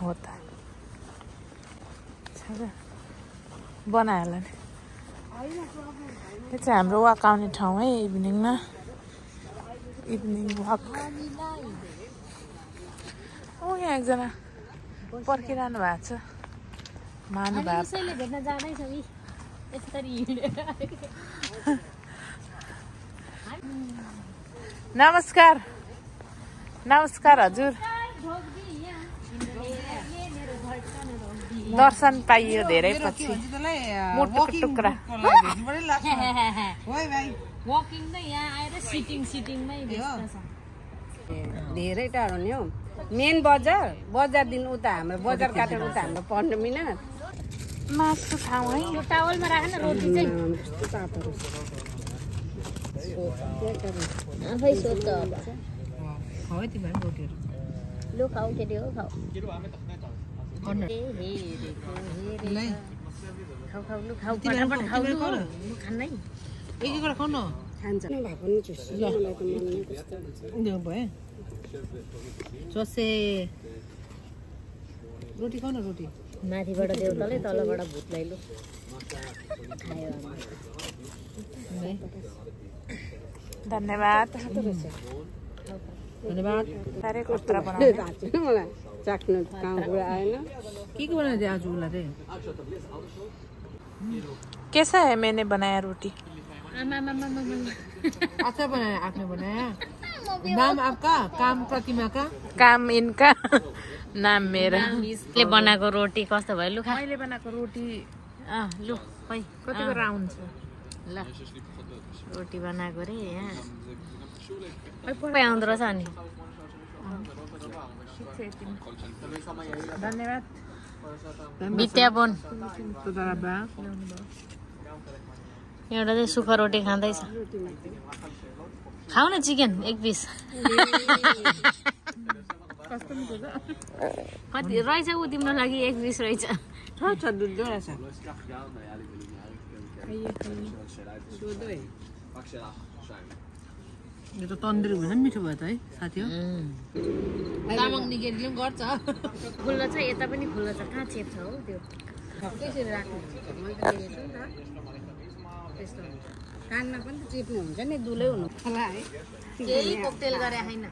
हो त बनायो होला नि यो चाहिँ हाम्रो वाक आउने ठाउँ है इभिनिङमा इभिनिङ वाक यहाँ एकजना पर्खिरहनु भएको छ महानुभाव नमस्कार नमस्कार हजुर दर्शन पाइयो धेरै पछि मुटुको टुक्रा धेरै टाढो नि हौ मेन बजारदेखि उता हाम्रो बजार काटेर उता हाम्रो 15 मिनट मासु ठाउँ है यो टावलमा राख न रोटी चाहिँ आफै सोध्छ अब हो तिम्रो रोटीहरु लो खाऊ केटी हो खाऊ खाऊ फटाफट खाऊ लु खान्नै एक एक खाऊ न खान्छ भएको नि चुस मलाई त मन नै कस्तो हुन्छ भयो चोसे रोटी खाऊ न रोटी माथिबाट देउताले तलबाट भूतलाई लु खायो धन्यवाद धन्यवाद साह्रै कुत्रा बनाउने मलाई चाख्नु काम कुरा आएन के बनाइदिए आज उसलाई कैसा है मैंने बनाया रोटी अच्छा बनाया आपने बनाया नाम आपका काम प्रतिमा का काम इनका नाम मेरा इसले बनाएको रोटी कस्तो भयो लु खा मैले बनाएको रोटी लु खै कतिको राउन्ड छ ल रोटी बनाएको रे यहाँ आउँदो रहेछ अनि धन्यवाद विद्यापन एउटा चाहिँ सुक्खा रोटी खाँदैछ खाऊ न चिकन एक पिस कति रहेछ ऊ तिम्रो लागि एक पिस रहेछ दुध रहेछ यो त तन्दुरी भन्छ मिठो भयो त है साथी हो तामाङ निगेरीले पनि गर्छ खुल्लो छ यता पनि खुल्लो छ कहाँ चेप छ हो त्यो कसरी राख्नु मैले त देखेको छु नि त त्यस्तो कानमा पनि त चेप्नु हुन्छ नि दुलै हुनु होला है केही कोकटेल गरे छैन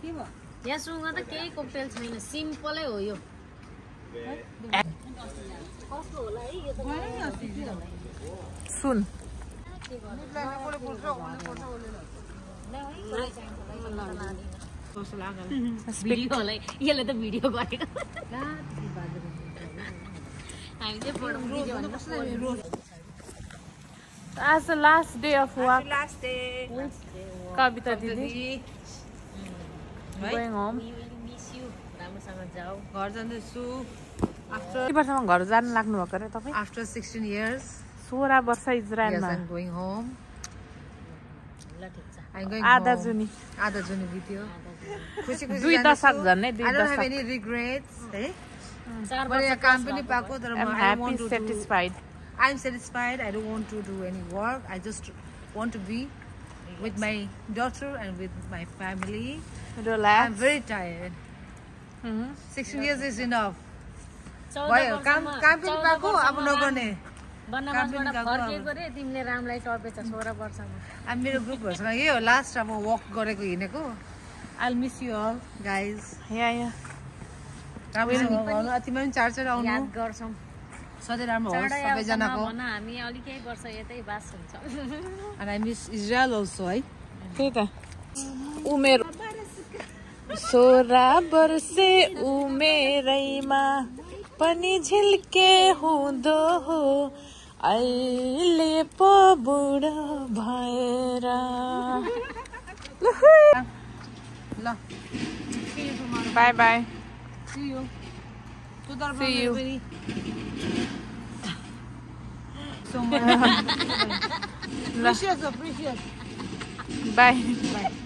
के भयो यहाँसँग त केही कोकटेल छैन सिम्पलै हो यो कस्तो होला है यो त सुन यसले त भिडियो गरेको हामी चाहिँ आज last day of walk last day Kavita दिदी going home राम्रोसँग जाऊ घर जाँदैछु कति वर्षमा घर जानु लाग्नु भएको रे तपाईँ आफ्टर 16 years 16 वर्ष इजरायलमा I'm going home ल ठिक छ I'm going आधा home जुनी आधा जुनी बित्यो खुसी खुसी 2 दशक झन्नै 2 I don't have दशक any regrets है 4 मैले यहाँ काम पनि पाएको तर I'm I happy want to satisfied I'm satisfied. I don't want to do any work. I just want to be with my daughter and with my family. relax I'm very tired. 16 years is enough. 14 भयो काम पनि पाएको अब नगर्ने बनासबाट फर्केको रे तिमीले रामलाई टपेछ 16 वर्षमा अब मेरो ग्रुपहरुसँग यही हो लास्ट अब वक गरेको हिँडेको I'll miss you all guys. यहाँ राम्रोसँग गर्नु तिमीले पनि चार आउनु याद गर्छौं सधैँ राम्रो होस् सबैजनाको भन हामी अलि केही वर्ष यतै बास हुन्छ and I miss Israel also है त्यही त उमेर 16 वर्षे उमेरैमा पनि झिल्के हुँदो हो अहिले पो बुढो भएर ल by by see you See you. so much precious by bye